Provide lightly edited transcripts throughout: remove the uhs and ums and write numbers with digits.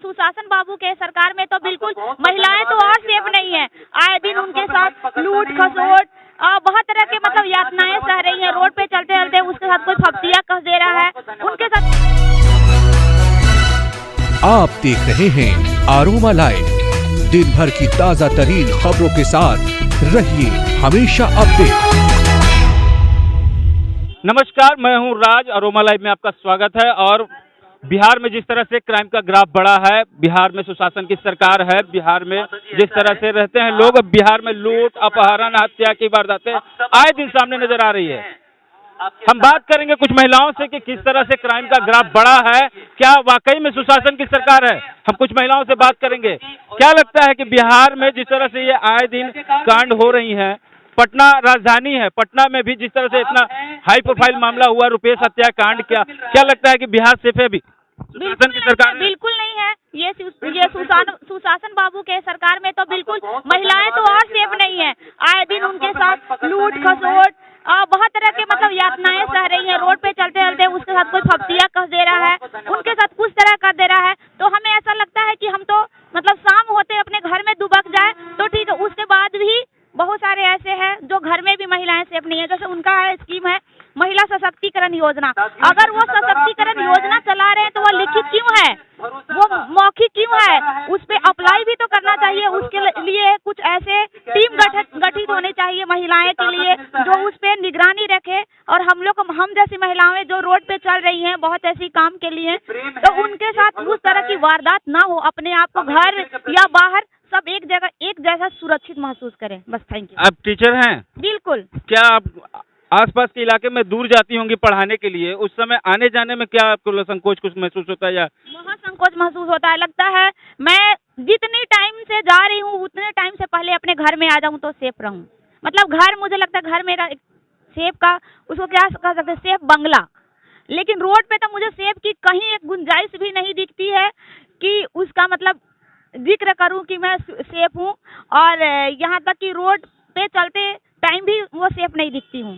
सुशासन बाबू के सरकार में तो बिल्कुल महिलाएं तो और सेफ नहीं है। आए दिन उनके साथ लूट खसोट बहुत तरह के मतलब यातनाएं सह रही हैं। रोड पे चलते चलते उसके साथ कोई फब्तियां कस दे रहा है उनके साथ। आप देख रहे हैं आरोमा लाइव, दिन भर की ताजा तरीन खबरों के साथ रहिए हमेशा अपडेट। नमस्कार, मैं हूं राज। अरोमा लाइव में आपका स्वागत है। और बिहार में जिस तरह से क्राइम का ग्राफ बढ़ा है, बिहार में सुशासन की सरकार है, बिहार में जिस तरह से रहते हैं लोग, बिहार में लूट, अपहरण, हत्या की वारदातें आए दिन सामने नजर आ रही है। हम बात करेंगे कुछ महिलाओं से कि किस तरह से क्राइम का ग्राफ बढ़ा है, क्या वाकई में सुशासन की सरकार है। हम कुछ महिलाओं से बात करेंगे। क्या लगता है कि बिहार में जिस तरह से ये आए दिन कांड हो रही है, पटना राजधानी है, पटना में भी जिस तरह से इतना हाई प्रोफाइल मामला हुआ रुपेश हत्याकांड, क्या लगता है कि बिहार सेफ है अभी सुशासन की सरकार? बिल्कुल नहीं है। ये सुशासन बाबू के सरकार में तो बिल्कुल महिलाएं तो और सेफ नहीं है। आए दिन उनके साथ लूट खसोट बहुत तरह के मतलब यातनाएं सह रही हैं। रोड पे चलते चलते उसके साथ कोई फब्तियां कस दे रहा है उनके साथ कुछ तरह कर दे रहा है। तो हमें ऐसा लगता है कि हम तो मतलब शाम होते अपने घर में दुबक जाए तो ठीक है, उसके बाद भी बहुत सारे ऐसे हैं जो घर में भी महिलाएं सेफ नहीं है। जैसे उनका स्कीम है महिला सशक्तिकरण योजना। अगर वो सशक्तिकरण योजना चला रहे हैं तो वो लिखित क्यों है, वो मौखिक क्यों है? उस पे अप्लाई भी तो करना चाहिए। उसके लिए कुछ ऐसे टीम गठित होने चाहिए महिलाएं के लिए जो उस पे निगरानी रखे। और हम जैसी महिलाएं जो रोड पे चल रही हैं बहुत ऐसी काम के लिए, तो उनके साथ उस तरह की वारदात ना हो। अपने आप को घर या बाहर सब एक जगह एक जैसा सुरक्षित महसूस करें। बस, थैंक यू। आप टीचर हैं? बिल्कुल। क्या आप आसपास के इलाके में दूर जाती होंगी पढ़ाने के लिए? उस समय आने जाने में क्या आपको संकोच कुछ महसूस होता है? या बहुत संकोच महसूस होता है। लगता है मैं जितनी टाइम से जा रही हूँ उतने टाइम से पहले अपने घर में आ जाऊँ तो सेफ रहूँ। मतलब घर, मुझे लगता है घर मेरा सेफ का उसको क्या कह सकते हैं, सेफ बंगला। लेकिन रोड पे तो मुझे सेफ की कहीं एक गुंजाइश भी नहीं दिखती है कि उसका मतलब जिक्र करूं कि मैं सेफ हूं। और यहाँ तक कि रोड पे चलते टाइम भी वो सेफ नहीं दिखती हूँ।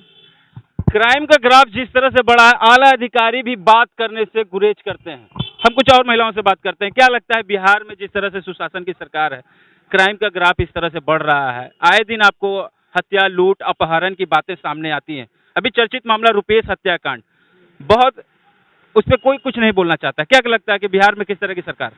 क्राइम का ग्राफ जिस तरह से बढ़ा है, आला अधिकारी भी बात करने से गुरेज करते हैं। हम कुछ और महिलाओं से बात करते हैं। क्या लगता है बिहार में जिस तरह से सुशासन की सरकार है, क्राइम का ग्राफ इस तरह से बढ़ रहा है, आए दिन आपको हत्या, लूट, अपहरण की बातें सामने आती हैं। अभी चर्चित मामला रुपेश हत्याकांड, बहुत उस पर कोई कुछ नहीं बोलना चाहता। क्या लगता है कि बिहार में किस तरह की सरकार?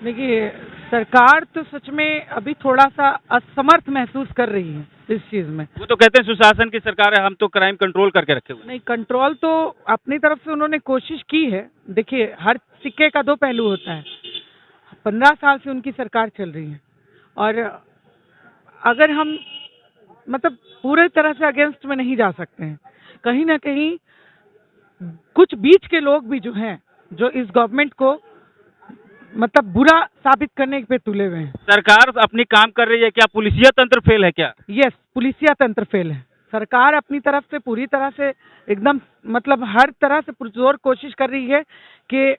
देखिए, सरकार तो सच में अभी थोड़ा सा असमर्थ महसूस कर रही है इस चीज में। वो तो कहते हैं सुशासन की सरकार है, हम तो क्राइम कंट्रोल करके रखे हुए। नहीं, कंट्रोल तो अपनी तरफ से उन्होंने कोशिश की है। देखिए, हर सिक्के का दो पहलू होता है। 15 साल से उनकी सरकार चल रही है और अगर हम मतलब पूरे तरह से अगेंस्ट में नहीं जा सकते हैं। कहीं ना कहीं कुछ बीच के लोग भी जो हैं, जो इस गवर्नमेंट को मतलब बुरा साबित करने पे तुले हुए हैं। सरकार अपनी काम कर रही है, क्या पुलिसिया तंत्र फेल है क्या? यस, पुलिसिया तंत्र फेल है। सरकार अपनी तरफ से पूरी तरह से एकदम मतलब हर तरह से पुरजोर कोशिश कर रही है कि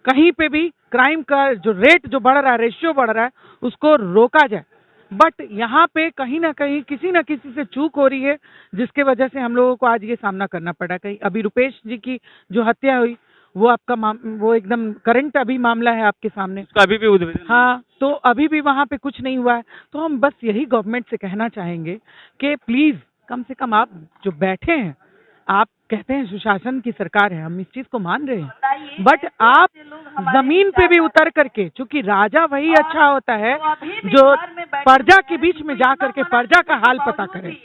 कहीं पे भी क्राइम का जो रेट जो बढ़ रहा है, रेशियो बढ़ रहा है, उसको रोका जाए। बट यहाँ पे कहीं ना कहीं किसी न किसी से चूक हो रही है, जिसके वजह से हम लोगों को आज ये सामना करना पड़ा। कहीं अभी रुपेश जी की जो हत्या हुई वो आपका वो एकदम करंट अभी मामला है आपके सामने, अभी भी हाँ, तो अभी भी वहाँ पे कुछ नहीं हुआ है। तो हम बस यही गवर्नमेंट से कहना चाहेंगे कि प्लीज कम से कम आप जो बैठे हैं, आप कहते हैं सुशासन की सरकार है, हम इस चीज को मान रहे हैं, बट आप जमीन पे भी उतर करके, चूंकि राजा वही अच्छा होता है जो प्रजा के बीच में जा करके प्रजा का हाल पता करे।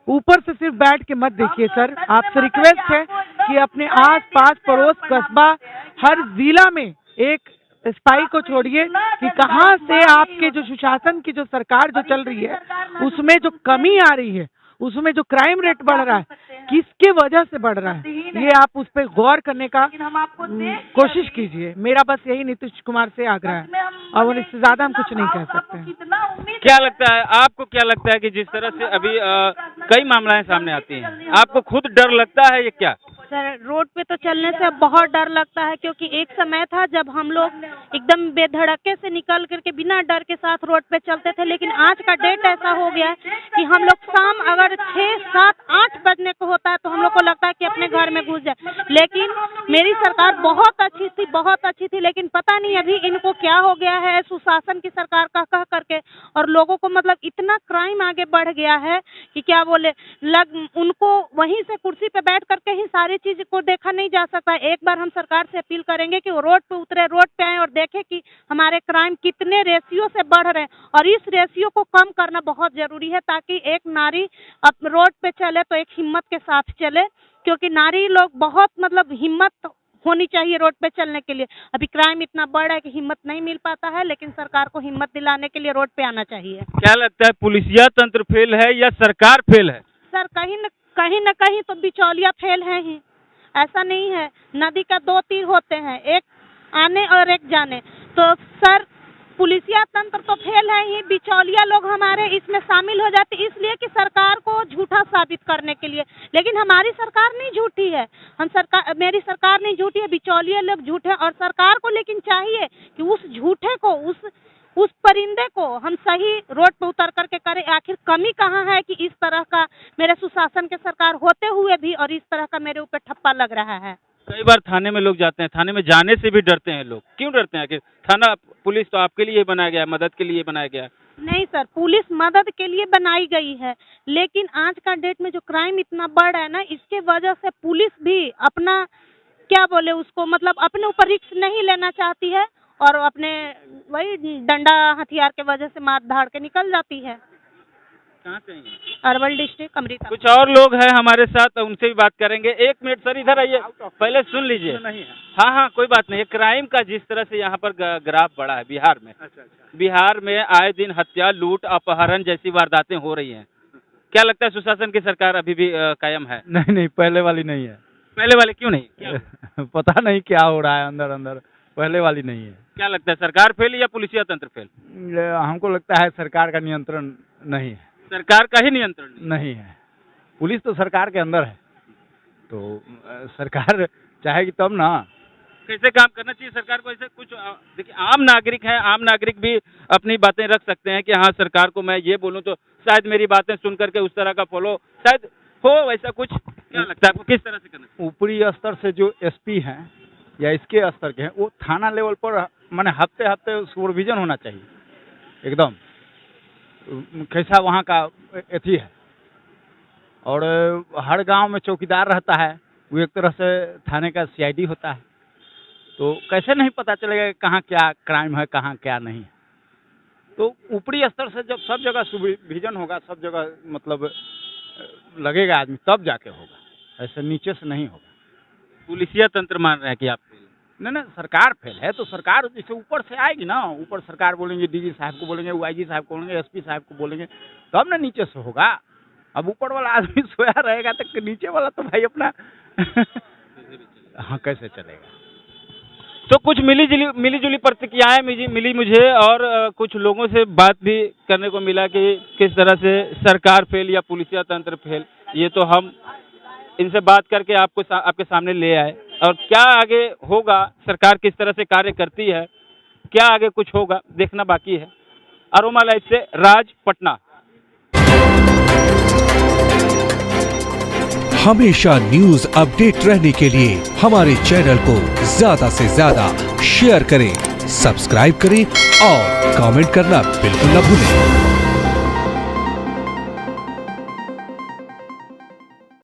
ऊपर से सिर्फ बैठ के मत देखिए सर। आपसे रिक्वेस्ट है कि अपने आस पास पड़ोस कस्बा हर जिला में एक स्पाई को छोड़िए कि कहाँ से आपके जो सुशासन की जो सरकार जो चल रही है उसमें जो कमी आ रही है, उसमें जो क्राइम रेट बढ़ रहा है, किसके वजह से बढ़ रहा है, ये आप उस पर गौर करने का कोशिश कीजिए। मेरा बस यही नीतीश कुमार से आग्रह है और इससे ज्यादा हम कुछ नहीं कह सकते हैं। क्या लगता है आपको, क्या लगता है कि जिस तरह से अभी कई मामलाएं सामने आती हैं, आपको खुद डर लगता है ये क्या? सर रोड पे तो चलने से अब बहुत डर लगता है, क्योंकि एक समय था जब हम लोग एकदम बेधड़के से निकल करके बिना डर के साथ रोड पे चलते थे, लेकिन आज का डेट ऐसा हो गया है कि हम लोग शाम अगर 6, 7, 8 बजने को होता है तो हम लोग को लगता है कि अपने घर में घुस जाए। लेकिन मेरी सरकार बहुत अच्छी थी, लेकिन पता नहीं अभी इनको क्या हो गया है, सुशासन की सरकार कह करके, और लोगों को मतलब इतना क्राइम आगे बढ़ गया है कि क्या बोले, उनको वहीं से कुर्सी पे बैठ करके ही सारी चीज को देखा नहीं जा सकता। एक बार हम सरकार से अपील करेंगे कि वो रोड पे उतरे, रोड पे आए और देखें कि हमारे क्राइम कितने रेशियो से बढ़ रहे हैं, और इस रेशियो को कम करना बहुत जरूरी है, ताकि एक नारी अब रोड पे चले तो एक हिम्मत के साथ चले, क्योंकि नारी लोग बहुत मतलब हिम्मत होनी चाहिए रोड पे चलने के लिए। अभी क्राइम इतना बढ़ रहा है कि हिम्मत नहीं मिल पाता है, लेकिन सरकार को हिम्मत दिलाने के लिए रोड पे आना चाहिए। क्या लगता है, पुलिसिया तंत्र फेल है या सरकार फेल है? सर कहीं न कहीं तो बिचौलिया फेल है ही। ऐसा नहीं है, नदी का 2 तीर होते हैं, एक आने और एक जाने। तो सर पुलिसिया तंत्र तो फेल है ही, बिचौलिया लोग हमारे इसमें शामिल हो जाते इसलिए कि सरकार को झूठा साबित करने के लिए। लेकिन हमारी सरकार नहीं झूठी है, मेरी सरकार नहीं झूठी है, बिचौलिया लोग झूठे हैं। और सरकार को लेकिन चाहिए कि उस झूठे को, उस परिंदे को हम सही रोड पर उतर करके करें। आखिर कमी कहाँ है कि इस तरह का मेरे सुशासन के सरकार होते हुए भी और इस तरह का मेरे ऊपर ठप्पा लग रहा है। कई बार थाने में लोग जाते हैं, थाने में जाने से भी डरते हैं लोग। क्यों डरते हैं? कि थाना पुलिस तो आपके लिए बनाया गया है, मदद के लिए बनाया गया है। नहीं सर, पुलिस मदद के लिए बनाई गई है, लेकिन आज का डेट में जो क्राइम इतना बढ़ रहा है ना, इसके वजह से पुलिस भी अपना क्या बोले उसको, मतलब अपने ऊपर रिस्क नहीं लेना चाहती है और अपने वही डंडा हथियार के वजह से मार धाड़ के निकल जाती है। कहाँ से हैं? अरवल डिस्ट्रिक्ट अमृता। कुछ और लोग हैं हमारे साथ, उनसे भी बात करेंगे। 1 मिनट सर, इधर आइए, पहले सुन लीजिए। हाँ, कोई बात नहीं। क्राइम का जिस तरह से यहाँ पर ग्राफ बढ़ा है बिहार में, बिहार में आए दिन हत्या, लूट, अपहरण जैसी वारदातें हो रही हैं। क्या लगता है सुशासन की सरकार अभी भी कायम है? नहीं, पहले वाली नहीं है। पहले वाले क्यों नहीं? क्या? पता नहीं क्या हो रहा है अंदर, पहले वाली नहीं है। क्या लगता है, सरकार फेल या पुलिसिया तंत्र फेल? हमको लगता है सरकार का नियंत्रण नहीं है। सरकार का ही नियंत्रण नहीं है। पुलिस तो सरकार के अंदर है, तो सरकार चाहेगी तब ना। कैसे काम करना चाहिए सरकार को? ऐसे कुछ देखिए, आम नागरिक है, आम नागरिक भी अपनी बातें रख सकते हैं कि हाँ सरकार को मैं ये बोलूँ तो शायद मेरी बातें सुन करके उस तरह का फॉलो शायद हो, वैसा कुछ। क्या लगता है आपको, किस तरह से करना चाहिए? ऊपरी स्तर से जो एसपी हैं या इसके स्तर के हैं, वो थाना लेवल पर माने हफ्ते सुपरविजन होना चाहिए एकदम। कैसा वहाँ का एथी है, और हर गांव में चौकीदार रहता है, वो एक तरह से थाने का सीआईडी होता है। तो कैसे नहीं पता चलेगा कहाँ क्या क्राइम है, कहाँ क्या नहीं है। तो ऊपरी स्तर से जब सब जगह सुपरविजन होगा, सब जगह मतलब लगेगा आदमी, तब जाके होगा, ऐसे नीचे से नहीं होगा। पुलिसिया तंत्र मान रहे हैं कि आप फेल? नहीं, सरकार फेल है। तो सरकार जैसे ऊपर से आएगी ना, ऊपर सरकार बोलेंगे, डीजी साहब को बोलेंगे, आईजी साहब को बोलेंगे, एसपी साहब को बोलेंगे, तब ना नीचे से होगा। अब ऊपर वाला आदमी सोया रहेगा तो नीचे वाला तो भाई अपना हाँ कैसे चलेगा। तो कुछ मिली जुली प्रतिक्रियाएं मिली मुझे, और कुछ लोगों से बात भी करने को मिला कि किस तरह से सरकार फेल या पुलिसिया तंत्र फेल। ये तो हम इनसे बात करके आपके सामने ले आए, और क्या आगे होगा, सरकार किस तरह से कार्य करती है, क्या आगे कुछ होगा देखना बाकी है। अरोमा लाइव से राज, पटना। हमेशा न्यूज अपडेट रहने के लिए हमारे चैनल को ज्यादा से ज्यादा शेयर करें, सब्सक्राइब करें और कमेंट करना बिल्कुल न भूलें।